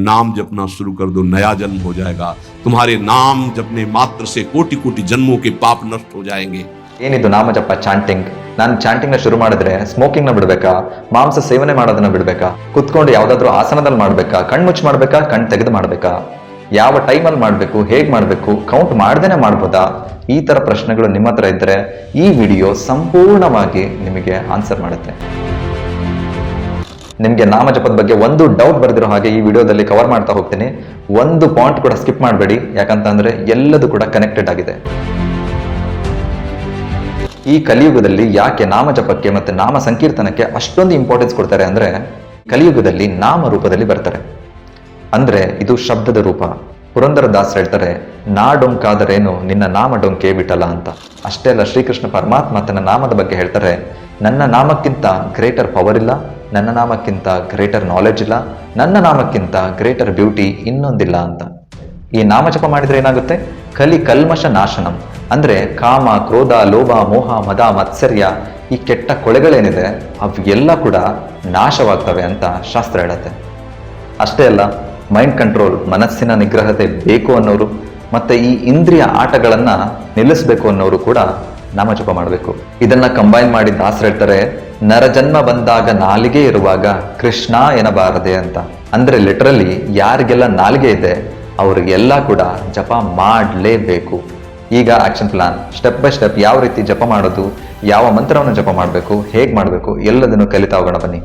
नाम जपना शुरू कर दो, नया जन्म हो जाएगा। तुम्हारे नाम जपने मात्र से कोटि कोटि जन्मों के पाप नष्ट हो जाएंगे। ಏನಿದು ನಾಮಜಪ ಚಾಂಟಿಂಗ್? ನಾನು ಚಾಂಟಿಂಗ್ ನ ಶುರು ಮಾಡಿದ್ರೆ ಸ್ಮೋಕಿಂಗ್ ನ ಬಿಡ್ಬೇಕಾ, ಮಾಂಸ ಸೇವನೆ ಮಾಡೋದನ್ನ ಬಿಡ್ಬೇಕಾ, ಕುತ್ಕೊಂಡು ಯಾವ್ದಾದ್ರು ಆಸನದಲ್ಲಿ ಮಾಡ್ಬೇಕಾ, ಕಣ್ಮುಚ್ಚಿ ಮಾಡ್ಬೇಕಾ, ಕಣ್ ತೆಗೆದು ಮಾಡ್ಬೇಕಾ, ಯಾವ ಟೈಮಲ್ಲಿ ಮಾಡ್ಬೇಕು, ಹೇಗ್ ಮಾಡ್ಬೇಕು, ಕೌಂಟ್ ಮಾಡ್ದೇನೆ ಮಾಡ್ಬೋದಾ? ಈ ತರ ಪ್ರಶ್ನೆಗಳು ನಿಮ್ಮ ಹತ್ರ ಇದ್ರೆ ಈ ವಿಡಿಯೋ ಸಂಪೂರ್ಣವಾಗಿ ನಿಮಗೆ ಆನ್ಸರ್ ಮಾಡುತ್ತೆ. ನಿಮ್ಗೆ ನಾಮಜಪದ ಬಗ್ಗೆ ಒಂದು ಡೌಟ್ ಬರ್ದಿರೋ ಹಾಗೆ ಈ ವಿಡಿಯೋದಲ್ಲಿ ಕವರ್ ಮಾಡ್ತಾ ಹೋಗ್ತೀನಿ. ಒಂದು ಪಾಯಿಂಟ್ ಕೂಡ ಸ್ಕಿಪ್ ಮಾಡಬೇಡಿ, ಯಾಕಂತಂದ್ರೆ ಎಲ್ಲದೂ ಕೂಡ ಕನೆಕ್ಟೆಡ್ ಆಗಿದೆ. ಈ ಕಲಿಯುಗದಲ್ಲಿ ಯಾಕೆ ನಾಮಜಪಕ್ಕೆ ಮತ್ತೆ ನಾಮ ಸಂಕೀರ್ತನಕ್ಕೆ ಅಷ್ಟೊಂದು ಇಂಪಾರ್ಟೆನ್ಸ್ ಕೊಡ್ತಾರೆ ಅಂದ್ರೆ, ಕಲಿಯುಗದಲ್ಲಿ ನಾಮ ರೂಪದಲ್ಲಿ ಬರ್ತಾರೆ. ಅಂದ್ರೆ ಇದು ಶಬ್ದದ ರೂಪ. ಪುರಂದರದಾಸರು ಹೇಳ್ತಾರೆ, ನಾ ಡೊಂಕಾದರೇನು ನಿನ್ನ ನಾಮ ಡೊಂಕೆ ವಿಠಲ ಅಂತ. ಅಷ್ಟೇ ಅಲ್ಲ, ಶ್ರೀಕೃಷ್ಣ ಪರಮಾತ್ಮ ತನ್ನ ನಾಮದ ಬಗ್ಗೆ ಹೇಳ್ತಾರೆ, ನನ್ನ ನಾಮಕ್ಕಿಂತ ಗ್ರೇಟರ್ ಪವರ್ ಇಲ್ಲ, ನನ್ನ ನಾಮಕ್ಕಿಂತ ಗ್ರೇಟರ್ ನಾಲೆಡ್ಜ್ ಇಲ್ಲ, ನನ್ನ ನಾಮಕ್ಕಿಂತ ಗ್ರೇಟರ್ ಬ್ಯೂಟಿ ಇನ್ನೊಂದಿಲ್ಲ ಅಂತ. ಈ ನಾಮಜಪ ಮಾಡಿದ್ರೆ ಏನಾಗುತ್ತೆ? ಕಲಿ ಕಲ್ಮಶ ನಾಶನಂ, ಅಂದ್ರೆ ಕಾಮ, ಕ್ರೋಧ, ಲೋಭ, ಮೋಹ, ಮದ, ಮತ್ಸರ್ಯ, ಈ ಕೆಟ್ಟ ಕೊಳೆಗಳೇನಿದೆ ಅವು ಎಲ್ಲ ಕೂಡ ನಾಶವಾಗ್ತವೆ ಅಂತ ಶಾಸ್ತ್ರ ಹೇಳುತ್ತೆ. ಅಷ್ಟೇ ಅಲ್ಲ, ಮೈಂಡ್ ಕಂಟ್ರೋಲ್, ಮನಸ್ಸಿನ ನಿಗ್ರಹತೆ ಬೇಕು ಅನ್ನೋರು, ಮತ್ತೆ ಈ ಇಂದ್ರಿಯ ಆಟಗಳನ್ನ ನಿಲ್ಲಿಸಬೇಕು ಅನ್ನೋರು ಕೂಡ ನಾಮಜಪ ಮಾಡಬೇಕು. ಇದನ್ನ ಕಂಬೈನ್ ಮಾಡಿ ದಾಸರು ಹೇಳ್ತಾರೆ, ನರಜನ್ಮ ಬಂದಾಗ ನಾಲಿಗೆ ಇರುವಾಗ ಕೃಷ್ಣ ಎನಬಾರದೆ ಅಂತ. ಅಂದ್ರೆ ಲಿಟರಲಿ ಯಾರಿಗೆಲ್ಲ ನಾಲಿಗೆ ಇದೆ ಅವ್ರಿಗೆಲ್ಲ ಕೂಡ ಜಪ ಮಾಡಲೇಬೇಕು. ಈಗ action plan, step by step ಯಾವ ರೀತಿ ಜಪ ಮಾಡೋದು, ಯಾವ ಮಂತ್ರವನ್ನು ಜಪ ಮಾಡಬೇಕು, ಹೇಗೆ ಮಾಡಬೇಕು ಎಲ್ಲದನ್ನು ಕಲಿತಾ ಹೋಗೋಣ ಬನ್ನಿ.